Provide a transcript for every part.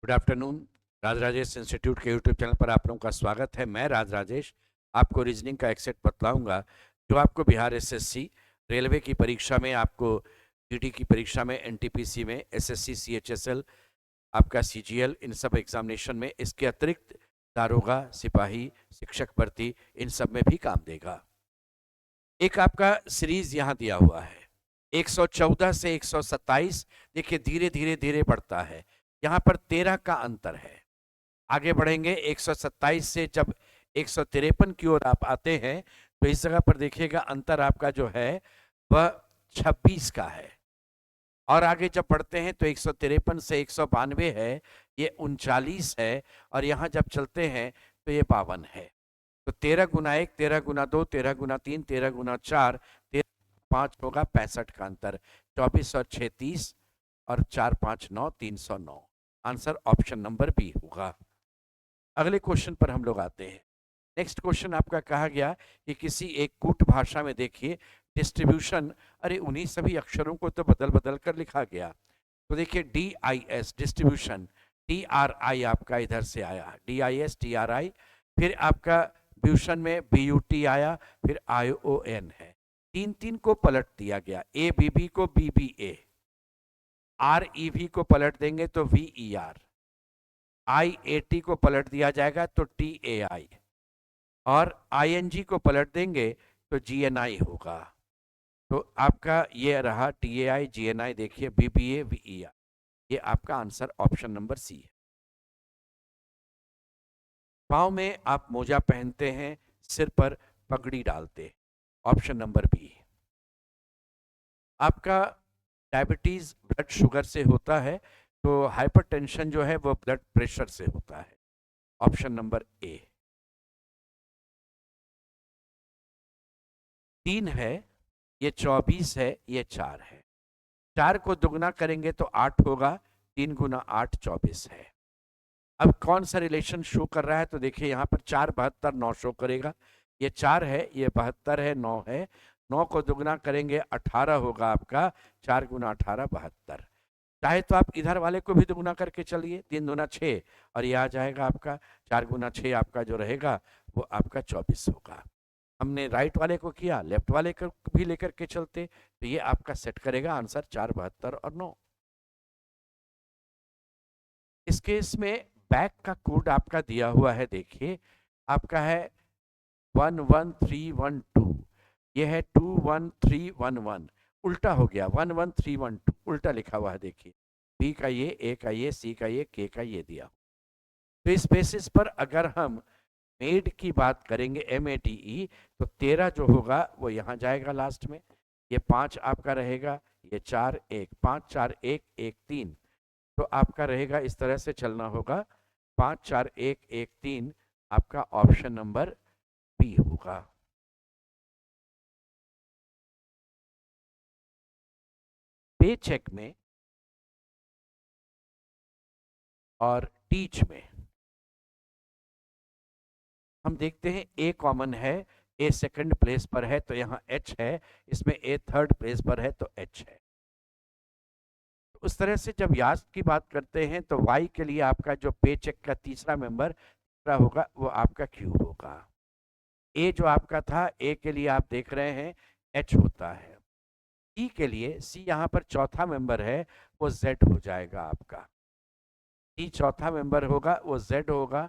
Good afternoon. Raj Rajesh institute के YouTube channel पर आप लोगों का स्वागत है। मैं राज राजेश आपको रीजनिंग का एक सेट बतलाऊंगा जो आपको बिहार एसएससी, रेलवे की परीक्षा में, आपको जीडी की परीक्षा में, एनटीपीसी में, एसएससी, सीएचएसएल, आपका सीजीएल, इन सब एग्जामिनेशन में, इसके अतिरिक्त दारोगा, सिपाही, शिक्षक भर्ती, इन सब में भी काम देगा। एक आपका सीरीज यहाँ दिया हुआ है 114 से 127। देखिए धीरे धीरे धीरे बढ़ता है। यहाँ पर 13 का अंतर है। आगे बढ़ेंगे 127 से जब 153 की ओर आप आते हैं तो इस जगह पर देखिएगा अंतर आपका जो है वह 26 का है। और आगे जब बढ़ते हैं तो 153 से 192 है, ये 39 है। और यहाँ जब चलते हैं तो ये 52 है। तो 13 गुना 1, 13 गुना 2, 13 गुना 3, 13 गुना 4, 13 5 होगा 65 का अंतर। 24 और 6 30 और 4 5 9, 309। आंसर ऑप्शन नंबर बी होगा। अगले क्वेश्चन पर हम लोग आते हैं। नेक्स्ट क्वेश्चन आपका कहा गया कि किसी एक कूट भाषा में देखिए डिस्ट्रीब्यूशन, अरे उन्हीं सभी अक्षरों को तो बदल बदल कर लिखा गया। तो देखिए DIS डिस्ट्रीब्यूशन, TRI आपका इधर से आया, DIS TRI, फिर आपका ब्यूशन में BUT आया, फिर ION है। तीन तीन को पलट दिया गया, ABB को BBA, REV को पलट देंगे तो VER, IAT को पलट दिया जाएगा तो TAI, और ING को पलट देंगे तो GNI होगा। तो आपका ये रहा TAI GNI, देखिए BBA VER, ये आपका आंसर ऑप्शन नंबर सी है। पाँव में आप मोजा पहनते हैं, सिर पर पगड़ी डालते, ऑप्शन नंबर बी। आपका डायबिटीज ब्लड शुगर से होता है, तो हाइपरटेंशन जो है वो ब्लड प्रेशर से होता है, ऑप्शन नंबर ए। 3 है, ये 24 है, ये 4 है। 4 को दुगना करेंगे तो 8 होगा, 3 गुना 8 24 है। अब कौन सा रिलेशन शो कर रहा है, तो देखिए यहाँ पर 4 72 9 शो करेगा। ये 4 है, ये 72 है, 9 है। 9 को दुगना करेंगे 18 होगा आपका, 4 गुना 18 72। चाहे तो आप इधर वाले को भी दुगना करके चलिए, 3 दुना 6, और ये आ जाएगा आपका 4 गुना 6, आपका जो रहेगा वो आपका 24 होगा। हमने राइट वाले को किया, लेफ्ट वाले को भी लेकर के चलते तो ये आपका सेट करेगा आंसर 4 72 और 9। इस केस में बैक का कोड आपका दिया हुआ है, देखिए आपका है 11312, ये है 21311, उल्टा हो गया 11312, उल्टा लिखा हुआ है। देखिए बी का ये, ए का ये, सी का ये, के का ये दिया। तो इस बेसिस पर अगर हम मेड की बात करेंगे, MADE, तो 13 जो होगा वो यहाँ जाएगा लास्ट में, ये 5 आपका रहेगा, ये 4 1 5 4 1 1 3, तो आपका रहेगा इस तरह से चलना होगा, 5 4 1 1 3, आपका ऑप्शन नंबर बी होगा। पे चेक में और टीच में हम देखते हैं ए कॉमन है, ए सेकंड प्लेस पर है तो यहाँ एच है, इसमें ए थर्ड प्लेस पर है तो एच है। उस तरह से जब याद की बात करते हैं तो वाई के लिए आपका जो पे चेक का तीसरा मेंबर तीसरा होगा वो आपका क्यू होगा। ए जो आपका था, ए के लिए आप देख रहे हैं एच होता है। सी के लिए, सी यहाँ पर चौथा मेंबर है, वो जेड हो जाएगा आपका। टी चौथा मेंबर होगा वो जेड होगा।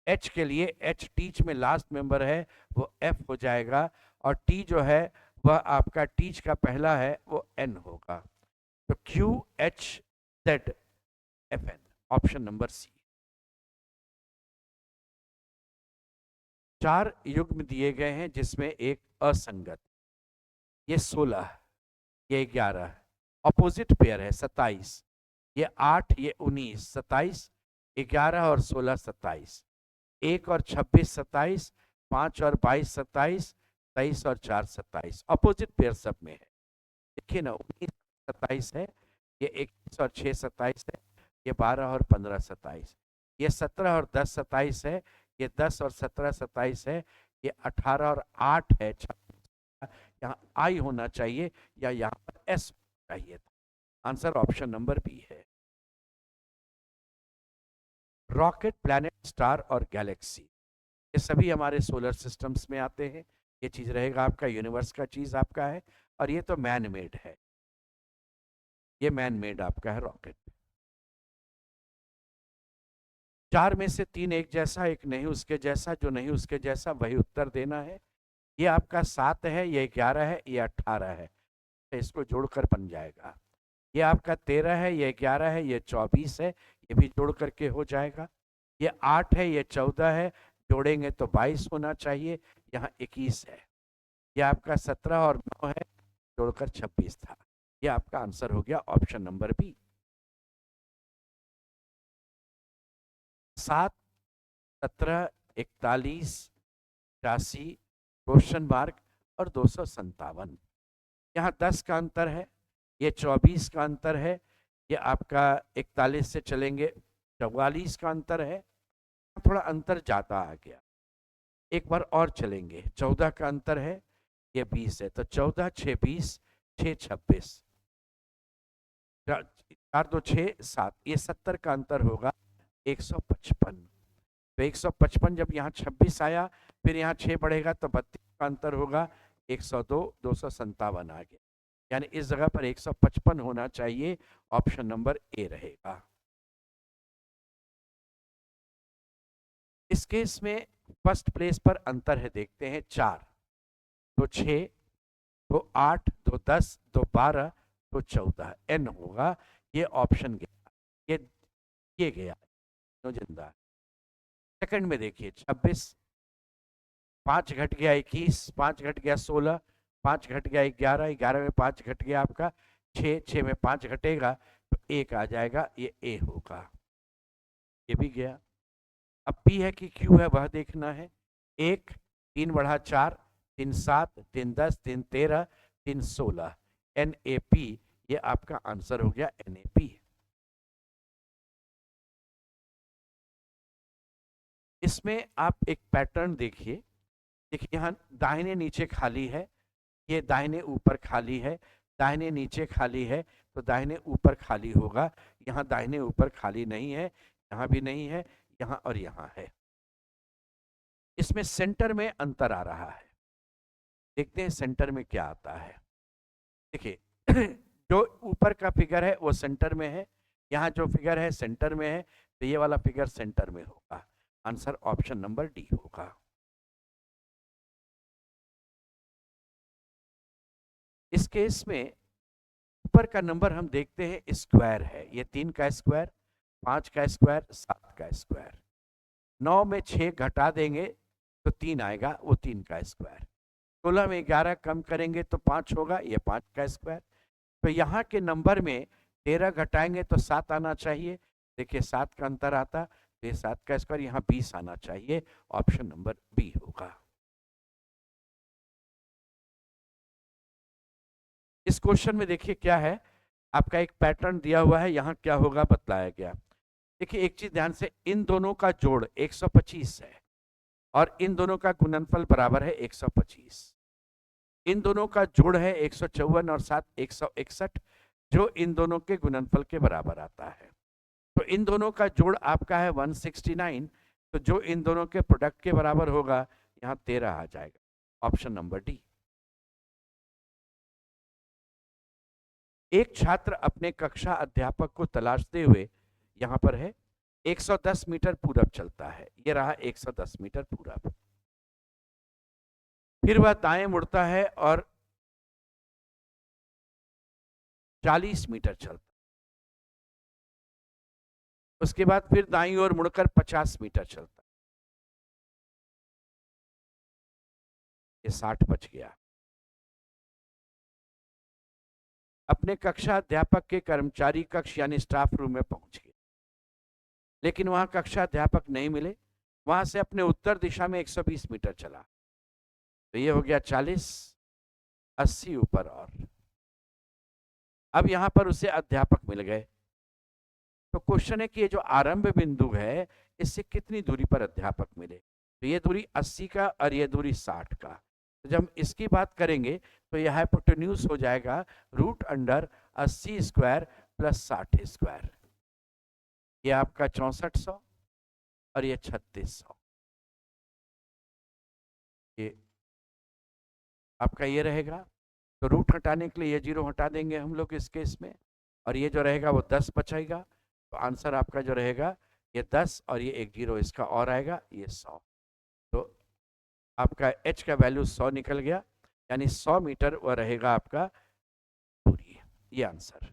एच के लिए, एच टीच में लास्ट मेंबर है, वो एफ हो जाएगा। और टी जो है वह आपका टीच का पहला है, वो एन होगा। तो Q H Z F N, option number C. 4 युग्म दिए गए हैं जिसमें एक असंगत, ये 16, ये 11, अपोजिट पेयर है 27, ये 8, ये 19, 27, 11 और 16 27, 1 और 26 27, 5 और 22 27, 23 और 4 27, अपोजिट पेयर सब में है। देखिए ना, 19 27 है, ये 21 और 6 27 है, ये 12 और 15 27, ये 17 और 10 27 है, ये 10 और 17 27 है, ये 18 और 8 है 26। यहाँ आई होना चाहिए या यहाँ पर एस चाहिए था। आंसर ऑप्शन नंबर बी है। रॉकेट, प्लैनेट, स्टार और गैलेक्सी, ये सभी हमारे सोलर सिस्टम्स में आते हैं। ये चीज रहेगा आपका, यूनिवर्स का चीज आपका है, और ये तो मैन मेड है, ये मैन मेड आपका है रॉकेट। चार में से तीन एक जैसा, एक नहीं उसके जैसा, जो नहीं उसके जैसा वही उत्तर देना है। ये आपका 7 है, ये 11 है, ये 18 है, इसको जोड़कर बन जाएगा। ये आपका 13 है, ये 11 है, ये 24 है, ये भी जोड़ करके हो जाएगा। ये 8 है, ये 14 है, जोड़ेंगे तो 22 होना चाहिए, यहाँ 21 है। ये आपका 17 और 9 है, जोड़कर 26 था। ये आपका आंसर हो गया option number B. 7, 17, 41, 85, question mark और 257। यहाँ 10 का अंतर है, ये 24 का अंतर है, ये आपका 41 से चलेंगे 44 का अंतर है, थोड़ा अंतर जाता आ गया। एक बार और चलेंगे, 14 का अंतर है, ये 20 है, तो 14, 6, 20, 6, 26, 4, 2, 6, 7, ये 70 का अंतर होगा 155। तो 155 जब यहाँ 26 आया, फिर यहाँ 6 बढ़ेगा तो 32 का अंतर होगा 102, 257 आ गया, यानी इस जगह पर 155 होना चाहिए, ऑप्शन नंबर ए रहेगा। इस केस में फर्स्ट प्लेस पर अंतर है, देखते हैं 4, 2, 6, 2, 8, 2, 10, 2, 12, 2, 14, एन होगा, ये ऑप्शन गया, ये गया जिंदा। सेकंड में देखिए 26, 5 घट गया 21, 5 घट गया 16, 5 घट गया 11, 11 में 5 घट गया आपका 6, 6 में 5 घटेगा तो 1 आ जाएगा, ये ए होगा, ये भी गया। अब पी है कि क्यू है वह देखना है। 1, 3 बढ़ा 4, 3, 7, 3, 10, 3, 13, 3, 16, एन ए पी, ये आपका आंसर हो गया एन ए पी। इसमें आप एक पैटर्न देखिए, देखिए यहाँ दाहिने नीचे खाली है, ये दाहिने ऊपर खाली है, दाहिने नीचे खाली है, तो दाहिने ऊपर खाली होगा, यहाँ दाहिने ऊपर खाली नहीं है, यहाँ भी नहीं है, यहाँ और यहाँ है। इसमें सेंटर में अंतर आ रहा है, देखते हैं सेंटर में क्या आता है। देखिए जो ऊपर का फिगर है वो सेंटर में है, यहाँ जो फिगर है सेंटर में है, तो ये वाला फिगर सेंटर में होगा, आंसर ऑप्शन नंबर डी होगा। इस केस में ऊपर का नंबर हम देखते हैं स्क्वायर है, ये 3 का स्क्वायर, 5 का स्क्वायर, 7 का स्क्वायर, 9 में 6 घटा देंगे तो 3 आएगा, वो 3 का स्क्वायर, 16 में 11 कम करेंगे तो 5 होगा, ये 5 का स्क्वायर। तो यहाँ के नंबर में 13 घटाएंगे तो 7 आना चाहिए, देखिए 7 का अंतर आता, तो ये 7 का स्क्वायर, यहाँ 20 आना चाहिए, ऑप्शन नंबर बी होगा। इस क्वेश्चन में देखिए क्या है, आपका एक पैटर्न दिया हुआ है, यहाँ क्या होगा बतलाया गया। देखिए एक चीज ध्यान से, इन दोनों का जोड़ 125 है और इन दोनों का गुणनफल बराबर है 125। इन दोनों का जोड़ है 154 और 7 161, जो इन दोनों के गुणनफल के बराबर आता है। तो इन दोनों का जोड़ आपका है 169, तो जो इन दोनों के प्रोडक्ट के बराबर होगा, यहाँ 13 आ जाएगा, ऑप्शन नंबर डी। एक छात्र अपने कक्षा अध्यापक को तलाशते हुए यहां पर है 110 मीटर पूरब चलता है, ये रहा 110 मीटर पूरब, फिर वह दाएं मुड़ता है और 40 मीटर चलता, उसके बाद फिर दाईं ओर मुड़कर 50 मीटर चलता, ये 60 बच गया। अपने कक्षा अध्यापक के कर्मचारी कक्ष यानी स्टाफ रूम में पहुंच गए, लेकिन वहां कक्षा अध्यापक नहीं मिले, वहां से अपने उत्तर दिशा में 120 मीटर चला, तो ये हो गया 40, 80 ऊपर, और अब यहां पर उसे अध्यापक मिल गए। तो क्वेश्चन है कि ये जो आरंभ बिंदु है, इससे कितनी दूरी पर अध्यापक मिले, तो ये दूरी 80 का और ये दूरी 60 का, तो जब हम इसकी बात करेंगे तो यह हाइपोटेन्यूज हो जाएगा √80² + 60², ये आपका 6400 और ये 3600। ये आपका ये रहेगा। तो रूट हटाने के लिए ये 0 हटा देंगे हम लोग इस केस में, और ये जो रहेगा वो 10 बचेगा। तो आंसर आपका जो रहेगा ये 10 और ये एक 0 इसका और आएगा, ये 100। तो आपका h का वैल्यू 100 निकल गया, यानी 100 मीटर वह रहेगा आपका दूरी। ये आंसर।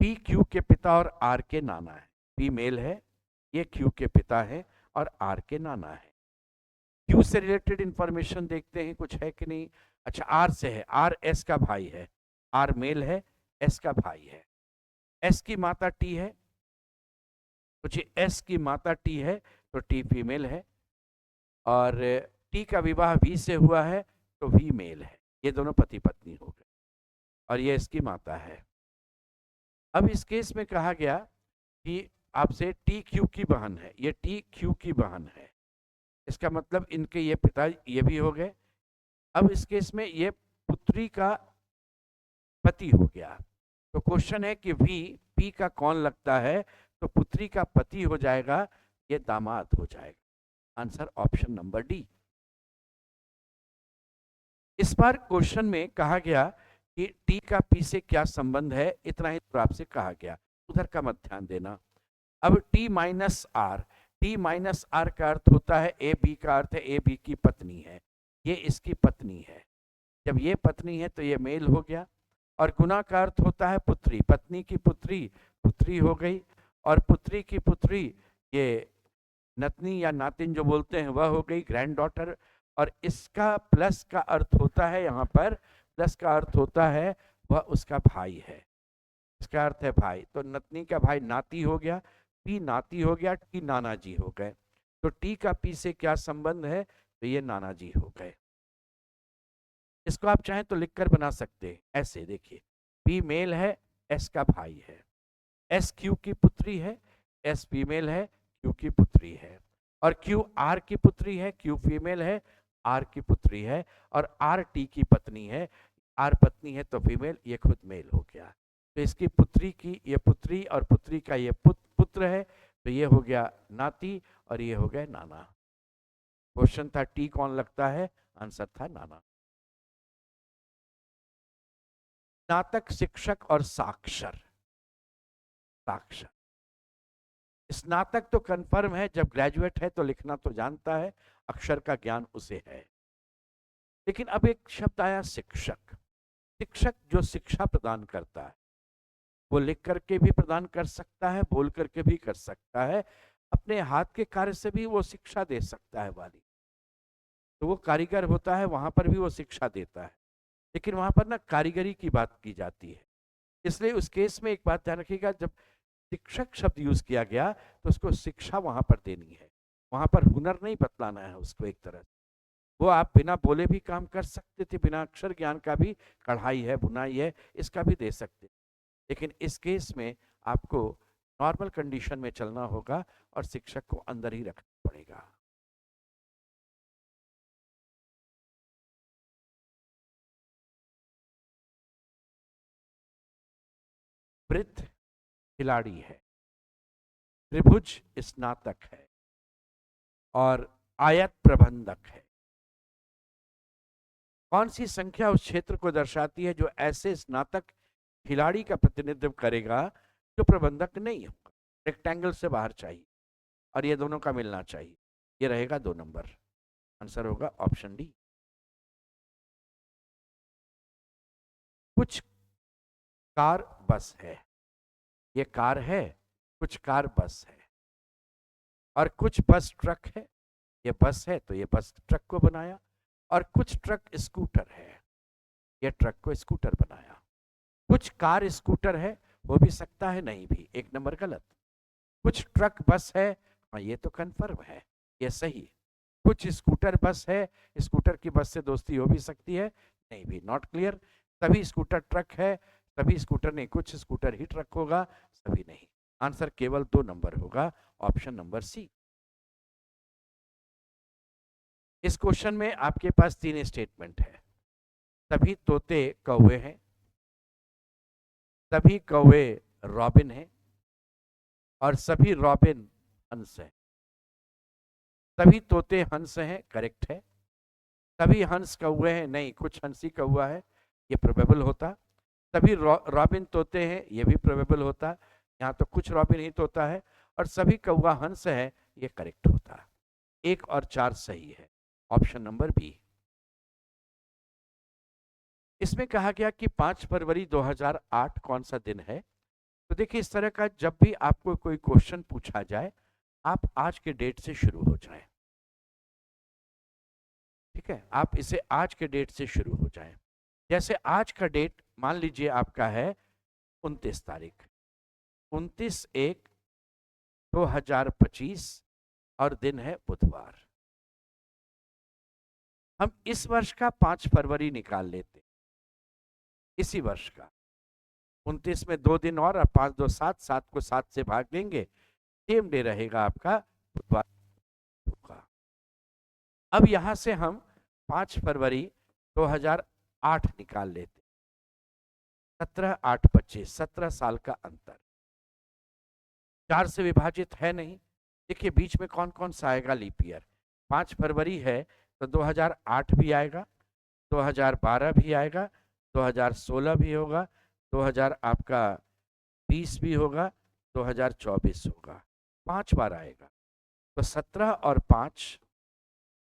P Q के पिता और R के नाना है। P मेल है, ये Q के पिता है और R के नाना है। Q से रिलेटेड इंफॉर्मेशन देखते हैं कुछ है कि नहीं। अच्छा, R से है। R S का भाई है। R मेल है, S का भाई है। S की माता T है, कुछ S की माता T है तो T फीमेल है, और T का विवाह V से हुआ है तो V मेल है। ये दोनों पति पत्नी हो गए, और ये इसकी माता है। अब इस केस में कहा गया कि आपसे T Q की बहन है, ये T Q की बहन है। इसका मतलब इनके ये पिता ये भी हो गए। अब इस केस में ये पुत्री का पति हो गया। तो क्वेश्चन है कि वी पी का कौन लगता है, तो पुत्री का पति हो जाएगा, ये दामाद हो जाएगा। Answer option number D. इस बार क्वेश्चन में कहा गया कि टी का पी से क्या संबंध है, इतना ही तो आपसे कहा गया, उधर का मत ध्यान देना। अब T minus R, T minus R का अर्थ होता है ए बी, का अर्थ है ए बी की पत्नी है, ये इसकी पत्नी है। जब ये पत्नी है तो ये मेल हो गया, और गुना का अर्थ होता है पुत्री, पत्नी की पुत्री, पुत्री हो गई, और पुत्री की पुत्री ये नतनी या नातिन जो बोलते हैं वह हो गई, ग्रैंड डॉटर। और इसका प्लस का अर्थ होता है, यहाँ पर प्लस का अर्थ होता है वह उसका भाई है, इसका अर्थ है भाई। तो नतनी का भाई नाती हो गया, पी नाती हो गया, टी नाना जी हो गए। तो टी का पी से क्या संबंध है, तो ये नाना जी हो गए। इसको आप चाहें तो लिखकर बना सकते हैं ऐसे, देखिए पी मेल है, एस का भाई है, एस क्यू की पुत्री है, एस फीमेल है, क्यू की पुत्री है, और क्यू आर की पुत्री है, क्यू फीमेल है, आर की पुत्री है, और आर टी की पत्नी है, आर पत्नी है तो फीमेल, ये खुद मेल हो गया। तो इसकी पुत्री की ये पुत्री और पुत्री का ये पुत्र है, तो ये हो गया नाती और ये हो गया नाना। क्वेश्चन था टी कौन लगता है, आंसर था नाना। स्नातक, शिक्षक और साक्षर। साक्षर, स्नातक तो कंफर्म है, जब ग्रेजुएट है तो लिखना तो जानता है, अक्षर का ज्ञान उसे है। लेकिन अब एक शब्द आया शिक्षक। शिक्षक जो शिक्षा प्रदान करता है, वो लिख करके भी प्रदान कर सकता है, बोल करके भी कर सकता है, अपने हाथ के कार्य से भी वो शिक्षा दे सकता है वाली। तो वो कारीगर होता है, वहां पर भी वो शिक्षा देता है, लेकिन वहां पर ना कारीगरी की बात की जाती है। इसलिए उस केस में एक बात ध्यान रखिएगा, जब शिक्षक शब्द यूज किया गया तो उसको शिक्षा वहां पर देनी है, वहां पर हुनर नहीं बतलाना है उसको। एक तरह वो आप बिना बोले भी काम कर सकते थे, बिना अक्षर ज्ञान का भी, कढ़ाई है, बुनाई है, इसका भी दे सकते। लेकिन इस केस में आपको नॉर्मल कंडीशन में चलना होगा और शिक्षक को अंदर ही रखना पड़ेगा। वृत्त खिलाड़ी है, त्रिभुज स्नातक है, और आयत प्रबंधक है। कौन सी संख्या उस क्षेत्र को दर्शाती है जो ऐसे स्नातक खिलाड़ी का प्रतिनिधित्व करेगा जो प्रबंधक नहीं होगा। रेक्टेंगल से बाहर चाहिए और ये दोनों का मिलना चाहिए, ये रहेगा 2 नंबर। आंसर होगा ऑप्शन डी। कुछ कार बस है, ये कार है, कुछ कार बस है, और कुछ बस ट्रक है, ये बस है तो ये बस ट्रक को बनाया, और कुछ ट्रक स्कूटर है, ये ट्रक को स्कूटर बनाया। कुछ कार स्कूटर है, हो भी सकता है नहीं भी, 1 नंबर गलत। कुछ ट्रक बस है, हाँ ये तो कंफर्म है, ये सही। कुछ स्कूटर बस है, स्कूटर की बस से दोस्ती हो भी सकती है, नहीं भी, नॉट क्लियर। सभी स्कूटर ट्रक है, सभी स्कूटर नहीं, कुछ स्कूटर ही ट्रक होगा, सभी नहीं। आंसर केवल 2 नंबर होगा, ऑप्शन नंबर सी। इस क्वेश्चन में आपके पास 3 स्टेटमेंट है। सभी तोते कौवे हैं, सभी कौवे रॉबिन हैं, और सभी रॉबिन हंस हैं। सभी तोते हंस हैं, करेक्ट है। सभी हंस कौवे हैं, नहीं, कुछ हंसी कौवा है, ये प्रोबेबल होता। सभी रॉबिन तोते हैं, ये भी प्रोबेबल होता। यहाँ तो कुछ रॉबिन ही तोता है। और सभी कौवा हंस है, ये करेक्ट होता। 1 और 4 सही है, ऑप्शन नंबर बी। इसमें कहा गया कि 5 फरवरी 2008 कौन सा दिन है। तो देखिए, इस तरह का जब भी आपको कोई क्वेश्चन पूछा जाए, आप आज के डेट से शुरू हो जाएं। ठीक है, आप इसे आज के डेट से शुरू हो जाएं। जैसे आज का डेट मान लीजिए आपका है 29 तारीख, 29/1/2025 और दिन है बुधवार। हम इस वर्ष का 5 फरवरी निकाल लेते, इसी वर्ष का 29 में 2 दिन और 5 2 7, 7 को 7 से भाग देंगे, सेम डे रहेगा आपका बुधवार का। अब यहां से हम 5 फरवरी 2008 निकाल लेते, 17/8/25, 17 साल का अंतर, 4 से विभाजित है नहीं। देखिए बीच में कौन कौन सा आएगा लीप ईयर। 5 फरवरी है तो 2008 भी आएगा, 2012 भी आएगा, 2016 भी होगा, 2000 आपका 20 भी होगा, 2024 होगा, 5 बार आएगा। तो 17 और 5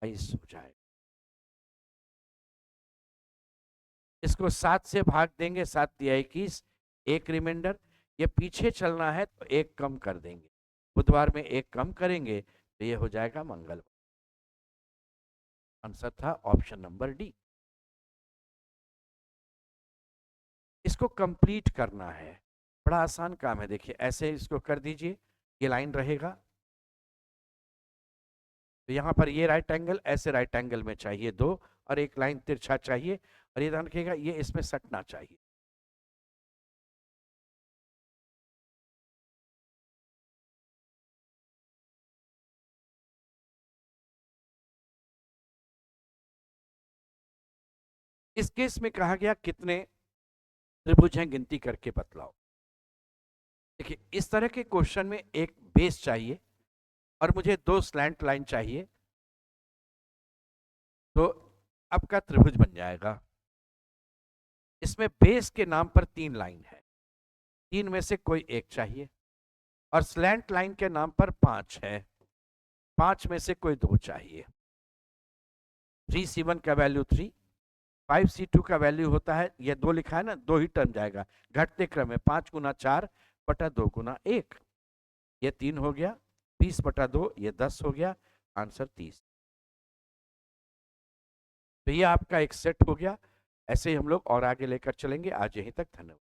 22 हो जाएगा। इसको 7 से भाग देंगे, 7 दिया 21, 1 रिमाइंडर। ये पीछे चलना है तो 1 कम कर देंगे, बुधवार में 1 कम करेंगे तो ये हो जाएगा मंगलवार। आंसर था ऑप्शन नंबर डी। इसको कंप्लीट करना है, बड़ा आसान काम है। देखिए ऐसे इसको कर दीजिए, ये लाइन रहेगा, तो यहाँ पर ये राइट एंगल, ऐसे राइट एंगल में चाहिए 2, और एक लाइन तिरछा चाहिए, और ये ध्यान रखिएगा ये इसमें सटना चाहिए। इस केस में कहा गया कितने त्रिभुज हैं गिनती करके बतलाओ। देखिए इस तरह के क्वेश्चन में एक बेस चाहिए और मुझे 2 स्लैंट लाइन चाहिए, तो आपका त्रिभुज बन जाएगा। इसमें बेस के नाम पर 3 लाइन है, 3 में से कोई एक चाहिए, और स्लैंट लाइन के नाम पर 5 है, 5 में से कोई 2 चाहिए। 3C1 का वैल्यू 3, 5C2 का वैल्यू होता है, ये 2 लिखा है ना, 2 ही टर्म जाएगा घटते क्रम में, 5 गुना 4 बटा 2 गुना 1, ये 3 हो गया, 20 बटा 2 ये 10 हो गया, आंसर 30। तो ये आपका एक सेट हो गया। ऐसे ही हम लोग और आगे लेकर चलेंगे। आज यहीं तक, धन्यवाद।